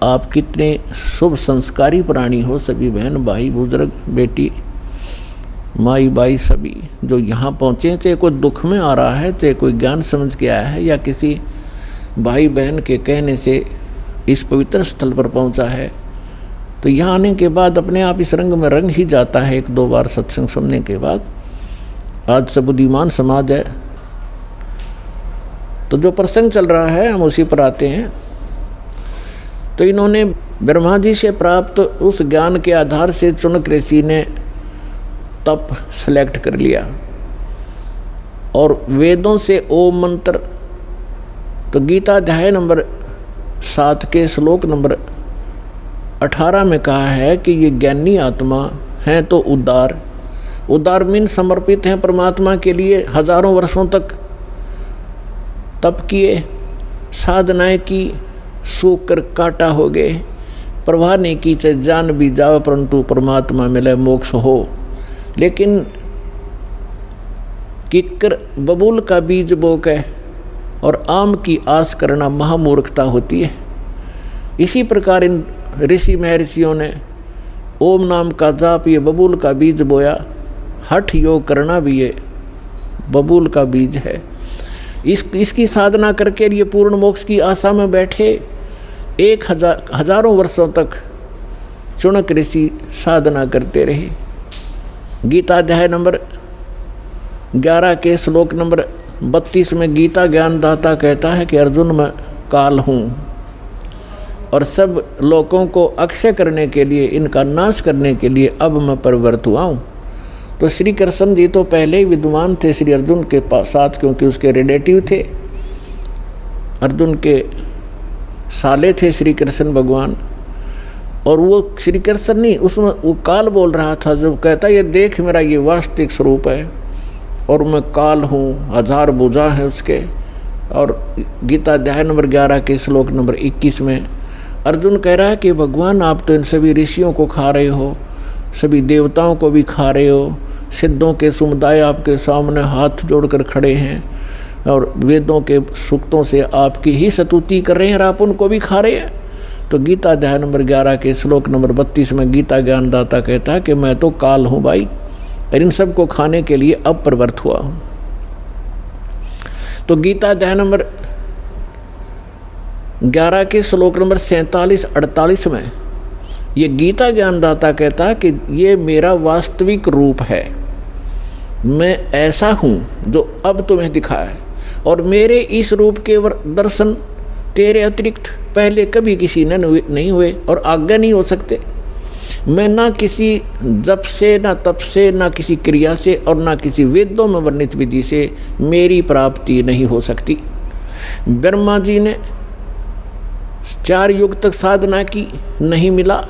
आप कितने शुभ संस्कारी प्राणी हो। सभी बहन भाई बुजुर्ग बेटी माई बाई सभी जो यहाँ पहुँचे, चाहे कोई दुख में आ रहा है, चाहे कोई ज्ञान समझ के आया है, या किसी भाई बहन के कहने से इस पवित्र स्थल पर पहुँचा है, तो यहाँ आने के बाद अपने आप इस रंग में रंग ही जाता है। एक दो बार सत्संग सुनने के बाद आज सब बुद्धिमान समाज है, तो जो प्रसंग चल रहा है हम उसी पर आते हैं। तो इन्होंने ब्रह्मा जी से प्राप्त उस ज्ञान के आधार से चुनक ऋषि ने तप सेलेक्ट कर लिया और वेदों से ओम मंत्र, तो गीता अध्याय नंबर 7 के श्लोक नंबर 18 में कहा है कि ये ज्ञानी आत्मा हैं तो उदार मीन समर्पित हैं परमात्मा के लिए। हजारों वर्षों तक तप किए, साधनाएं की, सूख कर काटा हो गए, प्रवाह नहीं की, चाहे जान भी जाओ परंतु परमात्मा मिले मोक्ष हो। लेकिन किक्कर बबूल का बीज बो के और आम की आस करना महामूर्खता होती है। इसी प्रकार इन ऋषि महर्षियों ने ओम नाम का जाप ये बबूल का बीज बोया, हठ योग करना भी ये बबूल का बीज है। इसकी साधना करके ये पूर्ण मोक्ष की आशा में बैठे। हजारों वर्षों तक चुनक ऋषि साधना करते रहे। गीता अध्याय नंबर 11 के श्लोक नंबर 32 में गीता ज्ञानदाता कहता है कि अर्जुन मैं काल हूँ और सब लोगों को अक्षय करने के लिए, इनका नाश करने के लिए अब मैं प्रवृत्त हुआ हूँ। तो श्री कृष्ण जी तो पहले ही विद्वान थे श्री अर्जुन के साथ, क्योंकि उसके रिलेटिव थे, अर्जुन के साले थे श्री कृष्ण भगवान। और वो श्री कृष्ण नहीं, उसमें वो काल बोल रहा था, जब कहता ये देख मेरा ये वास्तविक स्वरूप है और मैं काल हूँ, 1000 भुजा है उसके। और गीता अध्याय नंबर 11 के श्लोक नंबर 21 में अर्जुन कह रहा है कि भगवान आप तो इन सभी ऋषियों को खा रहे हो, सभी देवताओं को भी खा रहे हो, सिद्धों के समुदाय आपके सामने हाथ जोड़कर खड़े हैं और वेदों के सूक्तों से आपकी ही स्तुति कर रहे हैं और आप उनको भी खा रहे हैं। तो गीता अध्याय नंबर 11 के श्लोक नंबर 32 में गीता ज्ञानदाता कहता है कि मैं तो काल हूँ भाई, और इन सबको खाने के लिए अब प्रवृत्त हुआ हूँ। तो गीता अध्याय नंबर 11 के श्लोक नंबर 47-48 में ये गीता ज्ञानदाता कहता है कि ये मेरा वास्तविक रूप है, मैं ऐसा हूँ जो अब तुम्हें दिखा है, और मेरे इस रूप के दर्शन तेरे अतिरिक्त पहले कभी किसी ने नहीं हुए और आगे नहीं हो सकते। मैं ना किसी जप से, ना तप से, ना किसी क्रिया से और ना किसी वेदों में वर्णित विधि से मेरी प्राप्ति नहीं हो सकती। ब्रह्मा जी ने 4 युग तक साधना की, नहीं मिला।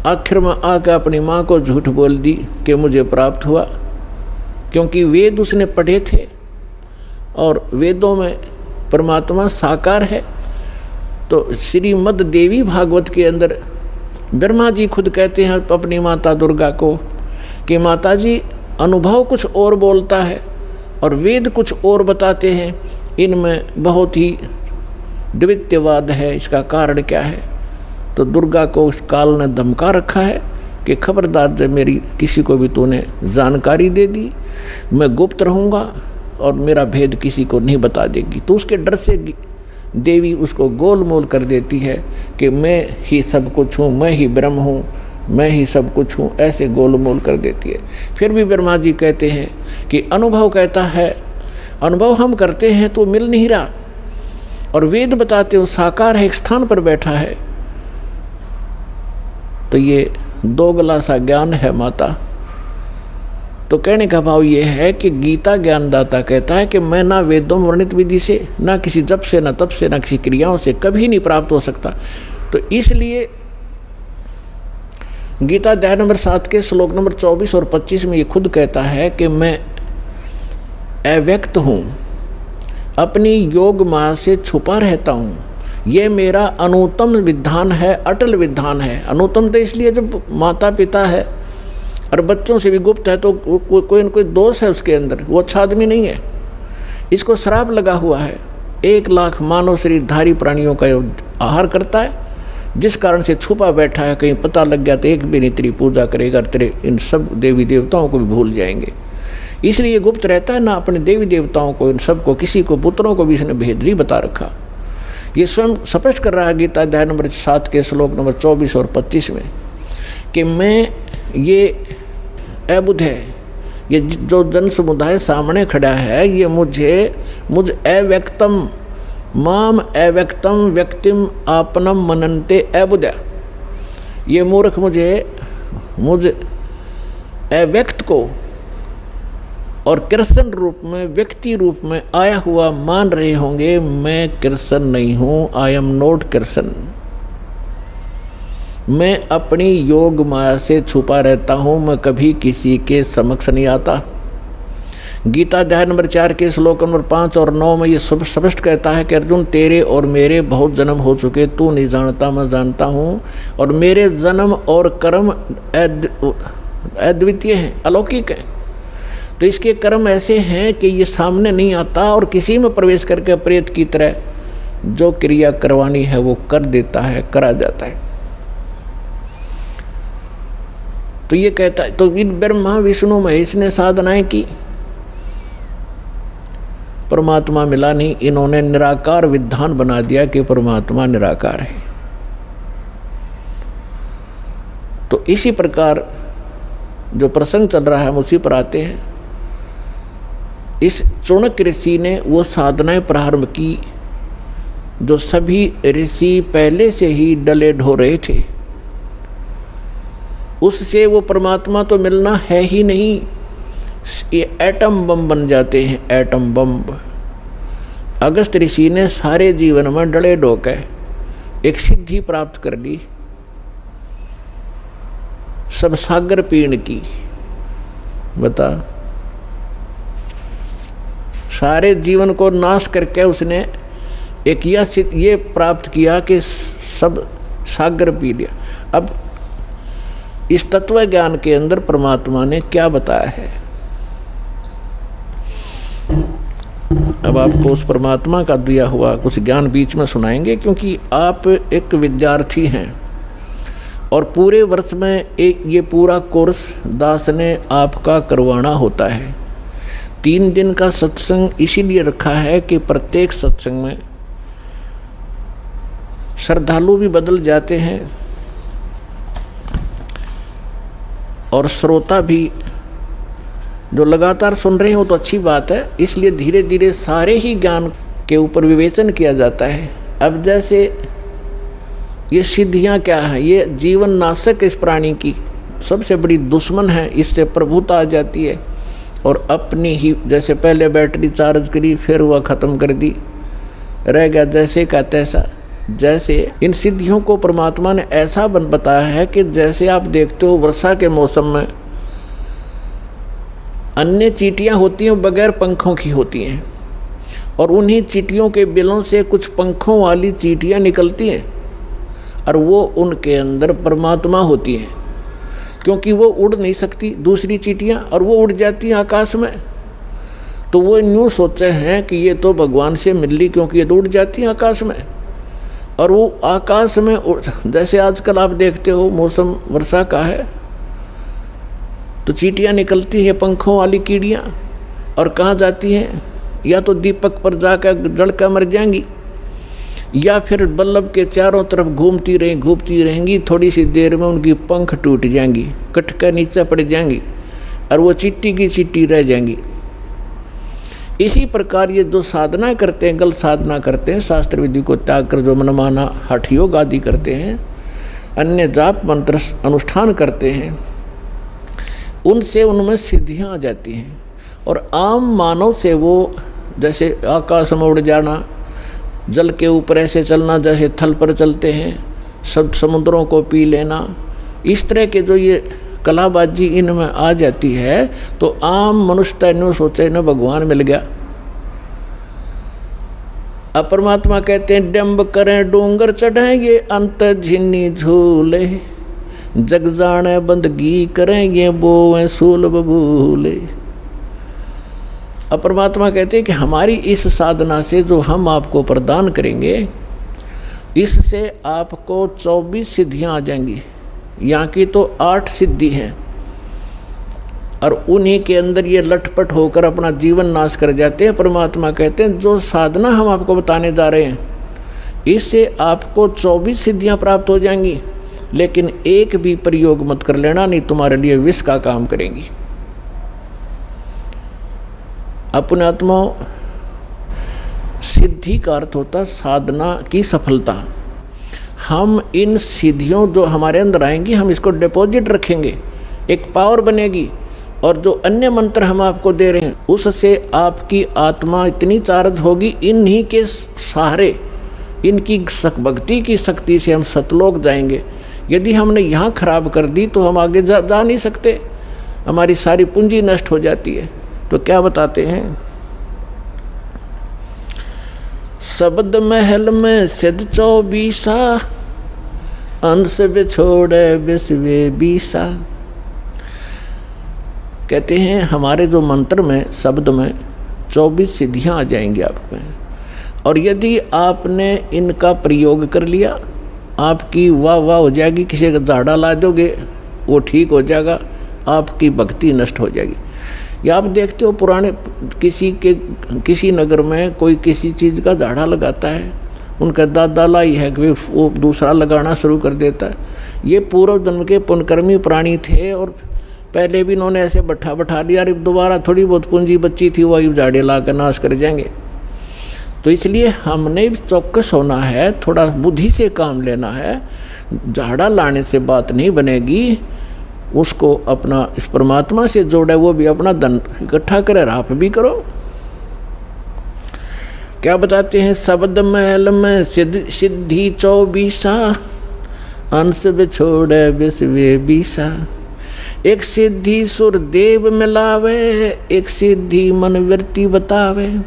आखिर में आकर अपनी माँ को झूठ बोल दी कि मुझे प्राप्त हुआ, क्योंकि वेद उसने पढ़े थे और वेदों में परमात्मा साकार है। तो श्रीमद् देवी भागवत के अंदर ब्रह्मा जी खुद कहते हैं अपनी माता दुर्गा को कि माता जी अनुभव कुछ और बोलता है और वेद कुछ और बताते हैं, इनमें बहुत ही द्वितीयवाद है, इसका कारण क्या है। तो दुर्गा को उस काल ने धमका रखा है कि खबरदार जब मेरी किसी को भी तूने जानकारी दे दी, मैं गुप्त रहूँगा और मेरा भेद किसी को नहीं बता देगी। तो उसके डर से देवी उसको गोलमोल कर देती है कि मैं ही सब कुछ हूँ, मैं ही ब्रह्म हूँ, मैं ही सब कुछ हूँ, ऐसे गोलमोल कर देती है। फिर भी ब्रह्मा जी कहते हैं कि अनुभव कहता है, अनुभव हम करते हैं तो मिल नहीं रहा, और वेद बताते हो साकार है, एक स्थान पर बैठा है। तो ये दोगला सा ज्ञान है माता। तो कहने का भाव ये है कि गीता ज्ञानदाता कहता है कि मैं ना वेदों में वर्णित विधि से, ना किसी जप से, ना तप से, ना किसी क्रियाओं से कभी नहीं प्राप्त हो सकता। तो इसलिए गीता अध्याय नंबर 7 के श्लोक नंबर 24 और 25 में ये खुद कहता है कि मैं अव्यक्त हूँ, अपनी योग माया से छुपा रहता हूँ। ये मेरा अनुत्तम विधान है, अटल विधान है। अनुत्तम तो इसलिए जब माता पिता है और बच्चों से भी गुप्त है तो कोई न कोई दोष है उसके अंदर, वो अच्छा आदमी नहीं है। इसको श्राप लगा हुआ है। 1 लाख मानव शरीरधारी प्राणियों का आहार करता है, जिस कारण से छुपा बैठा है, कहीं पता लग गया तो एक भी नहीं तेरी पूजा करेगा, तेरे इन सब देवी देवताओं को भी भूल जाएंगे। इसलिए गुप्त रहता है ना अपने देवी देवताओं को, इन सब को, किसी को, पुत्रों को भी इसने भेद नहीं बता रखा। ये स्वयं स्पष्ट कर रहा है गीता अध्याय नंबर 7 के श्लोक नंबर 24 और 25 में कि मैं ये अबुध है, ये जो जन समुदाय सामने खड़ा है, ये मुझ अव्यक्तम माम अव्यक्तम व्यक्तिम आपनम मनन्ते अबुध। ये मूर्ख मुझ अव्यक्त को और कृष्ण रूप में, व्यक्ति रूप में आया हुआ मान रहे होंगे। मैं कृष्ण नहीं हूँ, आई एम नॉट कृष्ण। मैं अपनी योग माया से छुपा रहता हूँ, मैं कभी किसी के समक्ष नहीं आता। गीता अध्याय नंबर 4 के श्लोक नंबर 5 और 9 में ये स्पष्ट कहता है कि अर्जुन तेरे और मेरे बहुत जन्म हो चुके, तू नहीं जानता, मैं जानता हूँ, और मेरे जन्म और कर्म अद्वितीय हैं, अलौकिक हैं। तो इसके कर्म ऐसे हैं कि ये सामने नहीं आता और किसी में प्रवेश करके प्रेत की तरह जो क्रिया करवानी है वो कर देता है, करा जाता है। तो ये कहता है, तो इन ब्रह्मा विष्णु महेश ने साधनाएं की, परमात्मा मिला नहीं। इन्होंने निराकार विधान बना दिया कि परमात्मा निराकार है। तो इसी प्रकार जो प्रसंग चल रहा है हम उसी पर आते हैं। इस चाणक्य ऋषि ने वो साधनाएं प्रारंभ की जो सभी ऋषि पहले से ही डले ढो रहे थे। उससे वो परमात्मा तो मिलना है ही नहीं, ये एटम बम बन जाते हैं, एटम बम। अगस्त ऋषि ने सारे जीवन में डले ढोके एक सिद्धि प्राप्त कर ली, सब सागर पीण की। बता, सारे जीवन को नाश करके उसने एक ये प्राप्त किया कि सब सागर पी लिया। अब इस तत्व ज्ञान के अंदर परमात्मा ने क्या बताया है, अब आपको उस परमात्मा का दिया हुआ कुछ ज्ञान बीच में सुनाएंगे, क्योंकि आप एक विद्यार्थी हैं और पूरे वर्ष में एक ये पूरा कोर्स दास ने आपका करवाना होता है। 3 दिन का सत्संग इसीलिए रखा है कि प्रत्येक सत्संग में श्रद्धालु भी बदल जाते हैं और श्रोता भी जो लगातार सुन रहे हो तो अच्छी बात है। इसलिए धीरे धीरे सारे ही ज्ञान के ऊपर विवेचन किया जाता है। अब जैसे ये सिद्धियां क्या है, ये जीवन नाशक इस प्राणी की सबसे बड़ी दुश्मन है, इससे प्रभुता आ जाती है और अपनी ही, जैसे पहले बैटरी चार्ज करी फिर वह ख़त्म कर दी, रह गया जैसे का तैसा। जैसे इन सिद्धियों को परमात्मा ने ऐसा बताया है कि जैसे आप देखते हो वर्षा के मौसम में अन्य चींटियाँ होती हैं बगैर पंखों की होती हैं, और उन्हीं चींटियों के बिलों से कुछ पंखों वाली चींटियाँ निकलती हैं और वो उनके अंदर परमात्मा होती हैं, क्योंकि वो उड़ नहीं सकती दूसरी चींटियाँ और वो उड़ जाती हैं आकाश में। तो वो यूँ सोचे हैं कि ये तो भगवान से मिल ली, क्योंकि ये तो उड़ जाती हैं आकाश में। और वो आकाश में जैसे आजकल आप देखते हो मौसम वर्षा का है तो चींटियाँ निकलती है पंखों वाली कीड़ियाँ, और कहाँ जाती हैं, या तो दीपक पर जाकर जल कर मर जाएंगी, या फिर बल्लभ के चारों तरफ घूमती रहेंगी। थोड़ी सी देर में उनकी पंख टूट जाएंगी, कट कर नीचे पड़ जाएंगी और वो चिट्टी की चिट्टी रह जाएंगी। इसी प्रकार ये जो साधना करते हैं, गलत साधना करते हैं, शास्त्र विधि को त्याग कर जो मनमाना हठ योग आदि करते हैं, अन्य जाप मंत्र अनुष्ठान करते हैं, उनसे उनमें सिद्धियाँ आ जाती हैं। और आम मानव से वो जैसे आकाश में उड़ जाना, जल के ऊपर ऐसे चलना जैसे थल पर चलते हैं, सब समुद्रों को पी लेना, इस तरह के जो ये कलाबाजी इनमें आ जाती है, तो आम मनुष्य न्यू सोचे न भगवान मिल गया। अब परमात्मा कहते हैं डम्ब करें डूंगर चढ़ाएंगे अंत झिन्नी झूले, जग जाने बंदगी करेंगे बोवें सूल बबूले। अब परमात्मा कहते हैं कि हमारी इस साधना से जो हम आपको प्रदान करेंगे इससे आपको 24 सिद्धियां आ जाएंगी। यहाँ की तो 8 सिद्धि हैं और उन्हीं के अंदर ये लटपट होकर अपना जीवन नाश कर जाते हैं। परमात्मा कहते हैं जो साधना हम आपको बताने जा रहे हैं इससे आपको 24 सिद्धियां प्राप्त हो जाएंगी, लेकिन एक भी प्रयोग मत कर लेना, नहीं तुम्हारे लिए विष का काम करेंगी। अपने आत्मा सिद्धि का अर्थ होता साधना की सफलता। हम इन सिद्धियों जो हमारे अंदर आएंगी हम इसको डिपॉजिट रखेंगे, एक पावर बनेगी, और जो अन्य मंत्र हम आपको दे रहे हैं उससे आपकी आत्मा इतनी चार्ज होगी, इन्हीं के सहारे, इनकी भक्ति की शक्ति से हम सतलोक जाएंगे। यदि हमने यहाँ खराब कर दी तो हम आगे जा नहीं सकते, हमारी सारी पूंजी नष्ट हो जाती है। तो क्या बताते हैं, शब्द महल में सिद्ध 24, अंश बिछोड़े विश्वे 20। कहते हैं हमारे जो मंत्र में, शब्द में 24 सिद्धियां आ जाएंगी आप में, और यदि आपने इनका प्रयोग कर लिया आपकी वाह वाह हो जाएगी। किसी का झाड़ा ला दोगे वो ठीक हो जाएगा, आपकी भक्ति नष्ट हो जाएगी। या आप देखते हो पुराने किसी नगर में कोई किसी चीज़ का झाड़ा लगाता है, उनका दादा लाई है कि वो दूसरा लगाना शुरू कर देता है। ये पूर्व जन्म के पुण्यकर्मी प्राणी थे और पहले भी इन्होंने ऐसे बैठा लिया, दोबारा थोड़ी बहुत पूंजी बची थी वही झाड़े ला कर नाश कर जाएंगे। तो इसलिए हमने चौकस होना है, थोड़ा बुद्धि से काम लेना है। झाड़ा लाने से बात नहीं बनेगी, उसको अपना इस परमात्मा से जोड़े, वो भी अपना धन इकट्ठा करे, आप भी करो। क्या बताते हैं, शब्द महल में सिद्धि 24, अंश बिछोड़े विश्वे 20। एक सिद्धि सुर देव मिलावे, एक सिद्धि मन वृत्ति बतावे।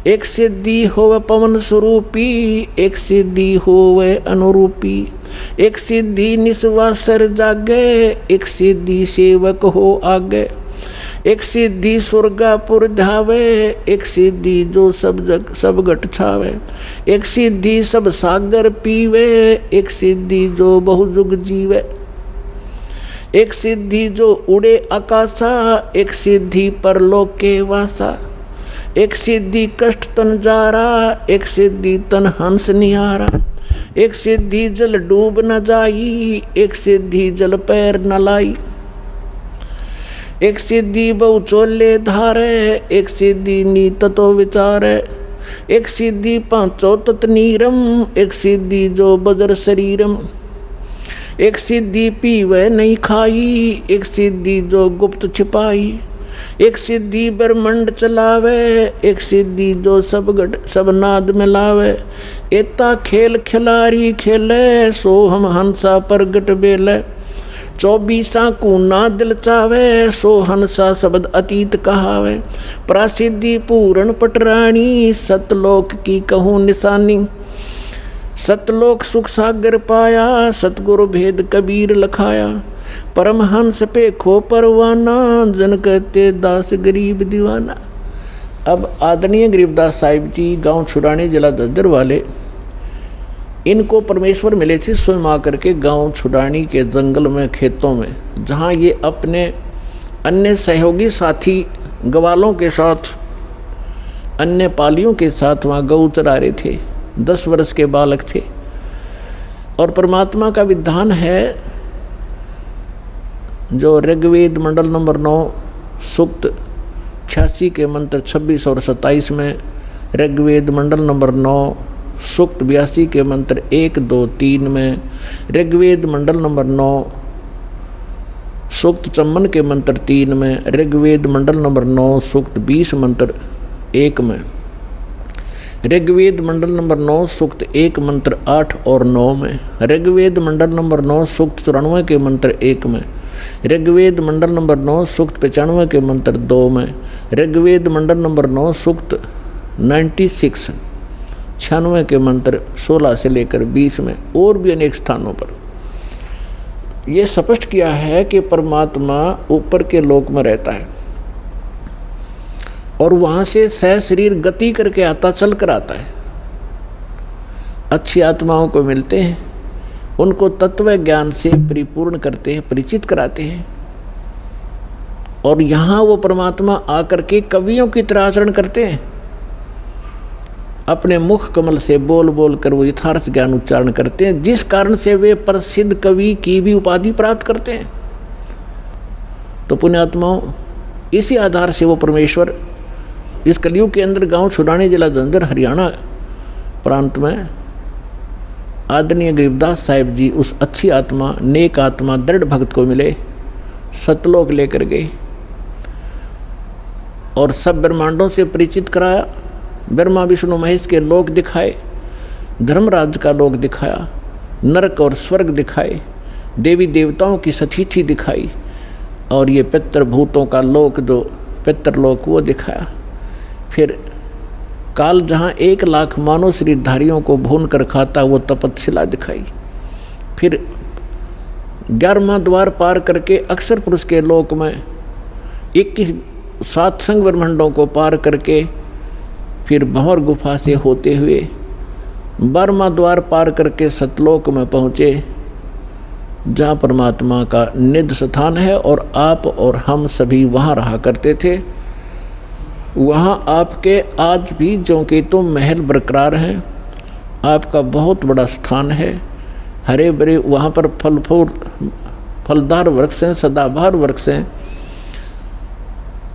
एक सिद्धि होवे पवन स्वरूपी, एक सिद्धि होवे अनुरूपी। एक सिद्धि निस्वासर जागे, एक सिद्धि सेवक हो आगे। एक सिद्धि स्वर्गापुर धावे, एक सिद्धि जो सब घट छावे। एक सिद्धि सब सागर पीवे, एक सिद्धि जो बहुजुग जीवे। एक सिद्धि जो उड़े आकाशा, एक सिद्धि परलोक के वासा। एक सिद्धि कष्ट तन जारा, एक सिद्धि तन हंस निहारा। एक सिद्धि जल डूब न जाई, एक सिद्धि जल पैर न लाई। एक सिद्धि बहु चोले धारे, एक सिद्धि नीत तो विचारे। एक सिद्धि पांचों तत् नीरम, एक सिद्धि जो बजर शरीरम। एक सिद्धि पीवे नहीं खाई, एक सिद्धि जो गुप्त छिपाई। एक सिद्धि ब्रह्मंड चलावे, एक सिद्धि जो सब नाद मिलावे। एता खेल खिलारी खेले, सो हम हंसा प्रगट बेले। 24 को ना दिल चावे, सो हंसा शब्द अतीत कहावे। प्रासिद्धि पूर्ण पटरानी, सतलोक की कहूँ निशानी। सतलोक सुख सागर पाया, सतगुरु भेद कबीर लखाया। परमहंस पे खो परवाना, जन कहते दास गरीब दीवाना। अब आदरणीय गरीबदास साहिब जी गांव छुड़ानी जिला दद्दर वाले, इनको परमेश्वर मिले थे स्वयं आकर के गांव छुड़ानी के जंगल में, खेतों में, जहां ये अपने अन्य सहयोगी साथी ग्वालों के साथ, अन्य पालियों के साथ वहाँ गौ चरा रहे थे। 10 वर्ष के बालक थे और परमात्मा का विधान है जो ऋग्वेद मंडल नंबर 9 सूक्त 86 के मंत्र 26 और 27 में, ऋग्वेद मंडल नंबर 9 सूक्त 82 के मंत्र 1, 2, 3 में, ऋग्वेद मंडल नंबर 9 सूक्त 54 के मंत्र 3 में, ऋग्वेद मंडल नंबर 9 सूक्त 20 मंत्र 1 में, ऋग्वेद मंडल नंबर 9 सूक्त 1 मंत्र 8 और 9 में, ऋग्वेद मंडल नंबर 9 सूक्त 94 के मंत्र 1 में, ऋग्वेद मंडल नंबर 9 सूक्त 95 के मंत्र 2 में, ऋग्वेद मंडल नंबर 9 सूक्त 96 के मंत्र 16 से लेकर 20 में, और भी अनेक स्थानों पर यह स्पष्ट किया है कि परमात्मा ऊपर के लोक में रहता है और वहाँ से सह शरीर गति करके आता, चल कर आता है। अच्छी आत्माओं को मिलते हैं, उनको तत्व ज्ञान से परिपूर्ण करते हैं, परिचित कराते हैं। और यहाँ वो परमात्मा आकर के कवियों की तरह आचरण करते हैं, अपने मुख कमल से बोल बोल कर वो यथार्थ ज्ञान उच्चारण करते हैं, जिस कारण से वे प्रसिद्ध कवि की भी उपाधि प्राप्त करते हैं। तो पुण्यात्माओं, इसी आधार से वो परमेश्वर इस कलयुग के अंदर गांव छुड़ाने जिला जंजर हरियाणा प्रांत में आदरणीय गरीबदास साहिब जी उस अच्छी आत्मा, नेक आत्मा, दृढ़ भक्त को मिले, सतलोक लेकर गए और सब ब्रह्मांडों से परिचित कराया। ब्रह्मा विष्णु महेश के लोक दिखाए, धर्मराज का लोक दिखाया, नरक और स्वर्ग दिखाए, देवी देवताओं की सतीथि दिखाई, और ये पितृभूतों का लोक, जो पितृलोक, वो दिखाया। फिर काल जहाँ 1 लाख मानव शरीरधारियों को भून कर खाता, वो तपतशिला दिखाई। फिर 11वां द्वार पार करके अक्षर पुरुष के लोक में 21 सातसंग ब्रह्मांडों को पार करके फिर भंवर गुफा से होते हुए 12वां द्वार पार करके सतलोक में पहुँचे, जहाँ परमात्मा का निज स्थान है और आप और हम सभी वहाँ रहा करते थे। वहाँ आपके आज भी ज्यों के तुम महल बरकरार हैं, आपका बहुत बड़ा स्थान है। हरे भरे वहाँ पर फलदार वृक्ष हैं, सदाबहार वृक्ष हैं,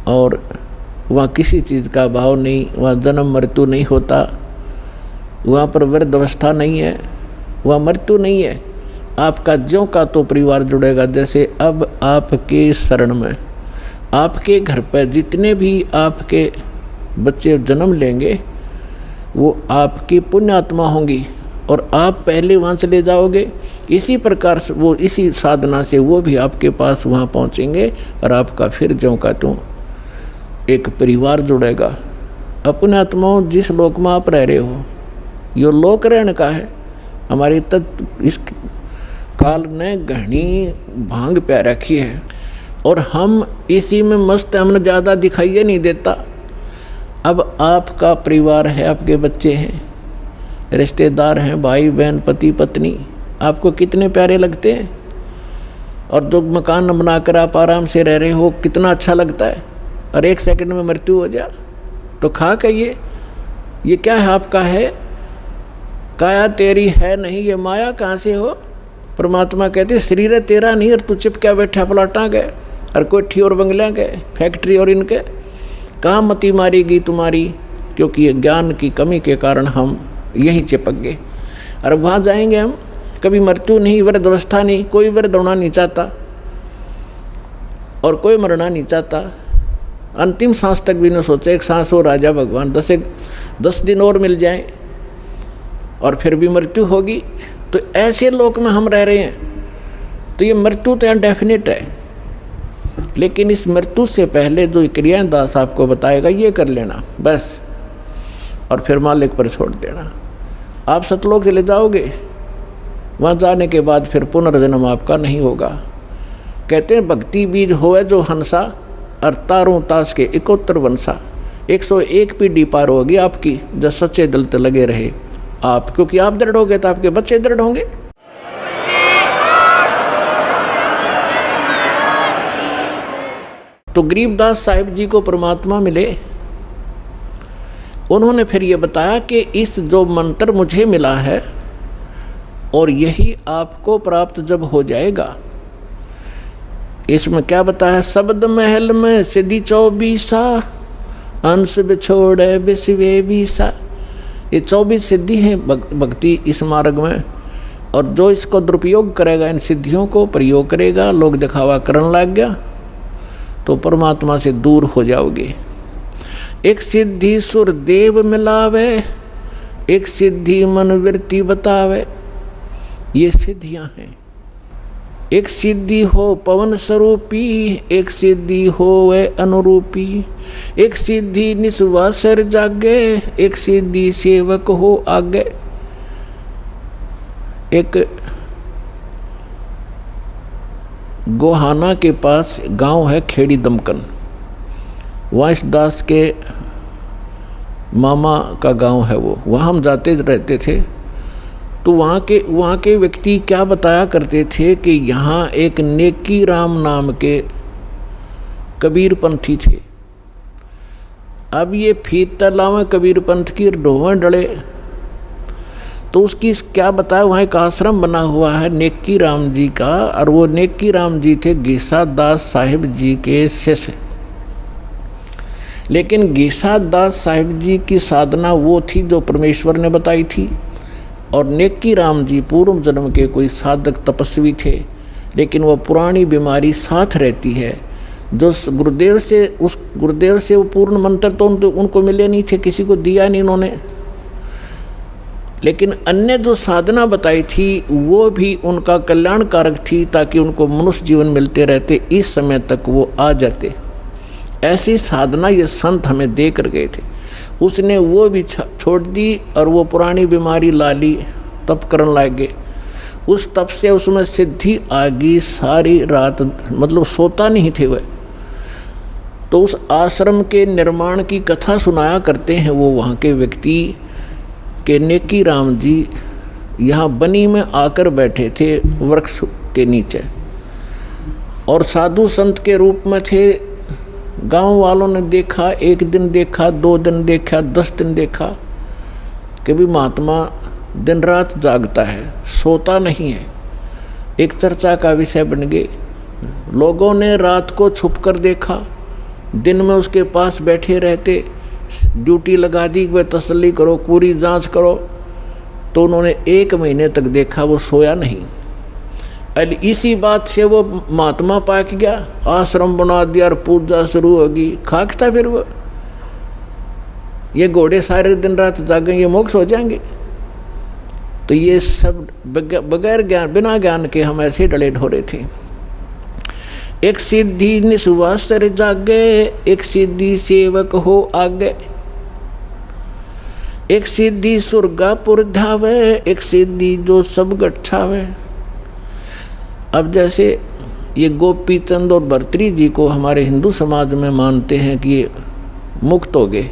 और वहाँ किसी चीज़ का अभाव नहीं, वहाँ जन्म मृत्यु नहीं होता, वहाँ पर वृद्धावस्था नहीं है, वहाँ मृत्यु नहीं है। आपका ज्यों का तो परिवार जुड़ेगा। जैसे अब आपके शरण में, आपके घर पर जितने भी आपके बच्चे जन्म लेंगे, वो आपकी पुण्य आत्मा होंगी और आप पहले वहाँ चले जाओगे। इसी प्रकार से वो, इसी साधना से वो भी आपके पास वहाँ पहुँचेंगे और आपका फिर ज्यों का त्यों एक परिवार जुड़ेगा। अपने आत्माओं, जिस लोक में आप रह रहे हो, यो लोक रहने का है। हमारी इस काल ने घनी भांग प्या रखी है और हम इसी में मस्त, हमने ज़्यादा दिखाइए नहीं देता। अब आपका परिवार है, आपके बच्चे हैं, रिश्तेदार हैं, भाई बहन, पति पत्नी, आपको कितने प्यारे लगते हैं। और जो मकान बनाकर आप आराम से रह रहे हो, कितना अच्छा लगता है। और 1 सेकंड में मृत्यु हो जा तो खा के ये क्या है? आपका है, काया तेरी है नहीं, ये माया कहाँ से हो? परमात्मा कहते शरीर तेरा नहीं और तू चिप क्या बैठा प्लाटा गए और कोठी और बंगला गए, फैक्ट्री और इनके, कहाँ मती मारेगी तुम्हारी? क्योंकि ये ज्ञान की कमी के कारण हम यहीं चिपक गए। और वहाँ जाएंगे हम, कभी मृत्यु नहीं, वृद्धावस्था नहीं, कोई वृद्ध होना नहीं चाहता और कोई मरना नहीं चाहता। अंतिम सांस तक भी न सोचे, एक सांस हो राजा भगवान, 10 दिन और मिल जाएं और फिर भी मृत्यु होगी। तो ऐसे लोक में हम रह रहे हैं। तो ये मृत्यु तो डेफिनेट है, लेकिन इस मृत्यु से पहले जो क्रियाएं दास आपको बताएगा, ये कर लेना बस, और फिर मालिक पर छोड़ देना। आप सतलोक चले जाओगे, वहाँ जाने के बाद फिर पुनर्जन्म आपका नहीं होगा। कहते हैं भक्ति बीज होए जो हंसा, और तारों ताश के 71 वंशा। 101 पीढ़ी पार होगी आपकी, जब सच्चे दिल से लगे रहे आप, क्योंकि आप दृढ़ होंगे तो आपके बच्चे दृढ़ होंगे। तो गरीबदास साहिब जी को परमात्मा मिले, उन्होंने फिर ये बताया कि इस जो मंत्र मुझे मिला है और यही आपको प्राप्त जब हो जाएगा, इसमें क्या बताया? शब्द महल में सिद्धि 24 अंश बिछोड़े विश्वे बीसा। ये 24 सिद्धि हैं भक्ति इस मार्ग में, और जो इसको दुरुपयोग करेगा, इन सिद्धियों को प्रयोग करेगा, लोग दिखावा करने लग गया, तो परमात्मा से दूर हो जाओगे। एक सिद्धि सुर देव मिलावे, एक सिद्धि मन वृत्ति बतावे। ये सिद्धियां हैं। एक सिद्धि हो पवन स्वरूपी, एक सिद्धि हो वे अनुरूपी, एक सिद्धि निस्वासर जागे, एक सिद्धि सेवक हो आगे। एक गोहाना के पास गांव है खेड़ी दमकन, वहाँ इस दास के मामा का गांव है वो, वहाँ हम जाते रहते थे। तो वहाँ के व्यक्ति क्या बताया करते थे कि यहाँ एक नेकी राम नाम के कबीर पंथी थे। अब ये फीत तलाव कबीर पंथ की ढोवन डले, तो उसकी क्या बताया, वहाँ एक आश्रम बना हुआ है नेकी राम जी का, और वो नेकी राम जी थे घीसा दास साहिब जी के शिष्य। लेकिन घीसा दास साहिब जी की साधना वो थी जो परमेश्वर ने बताई थी, और नेकी राम जी पूर्व जन्म के कोई साधक तपस्वी थे, लेकिन वो पुरानी बीमारी साथ रहती है। जो गुरुदेव से वो पूर्ण मंत्र तो उनको मिले नहीं थे, किसी को दिया नहीं उन्होंने, लेकिन अन्य जो साधना बताई थी वो भी उनका कल्याणकारक थी, ताकि उनको मनुष्य जीवन मिलते रहते, इस समय तक वो आ जाते। ऐसी साधना ये संत हमें दे कर गए थे। उसने वो भी छोड़ दी और वो पुरानी बीमारी ला ली, तप करने लगे। उस तप से उसमें सिद्धि आ गई, सारी रात मतलब सोता नहीं थे वह। तो उस आश्रम के निर्माण की कथा सुनाया करते हैं वो वहाँ के व्यक्ति के नेकी राम जी यहाँ बनी में आकर बैठे थे वृक्ष के नीचे, और साधु संत के रूप में थे। गांव वालों ने देखा, एक दिन देखा, 2 दिन देखा, 10 दिन देखा कि भी महात्मा दिन रात जागता है, सोता नहीं है। एक चर्चा का विषय बन गए। लोगों ने रात को छुप कर देखा, दिन में उसके पास बैठे रहते, ड्यूटी लगा दी, वह तसल्ली करो, पूरी जांच करो। तो उन्होंने 1 महीने तक देखा, वो सोया नहीं। इसी बात से वो महात्मा पाक गया, आश्रम बना दिया और पूजा शुरू होगी। खाकता फिर वो, ये घोड़े सारे दिन रात जागेंगे, मोक्ष हो जाएंगे। तो ये सब बगैर ज्ञान, बिना ज्ञान के हम ऐसे डले ढोरे थे। एक सिद्धि निस्वासर जागे, एक सिद्धि सेवक हो आगे, एक सिद्धि सुरगापुर धावे, एक सिद्धि जो सब गच्छावे। अब जैसे ये गोपी चंद और भर्तृ जी को हमारे हिंदू समाज में मानते हैं कि ये मुक्त हो गए,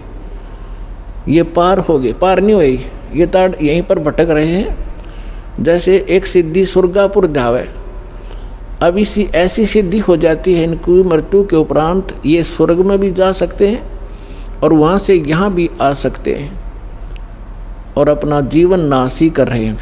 ये पार हो गए, पार नहीं हुए, ये ताड़ यहीं पर भटक रहे हैं। जैसे एक सिद्धि सुरगापुर धावे, अब इसी ऐसी सिद्धि हो जाती है इनकी मृत्यु के उपरांत ये स्वर्ग में भी जा सकते हैं और वहाँ से यहाँ भी आ सकते हैं और अपना जीवन नाश ही कर रहे हैं।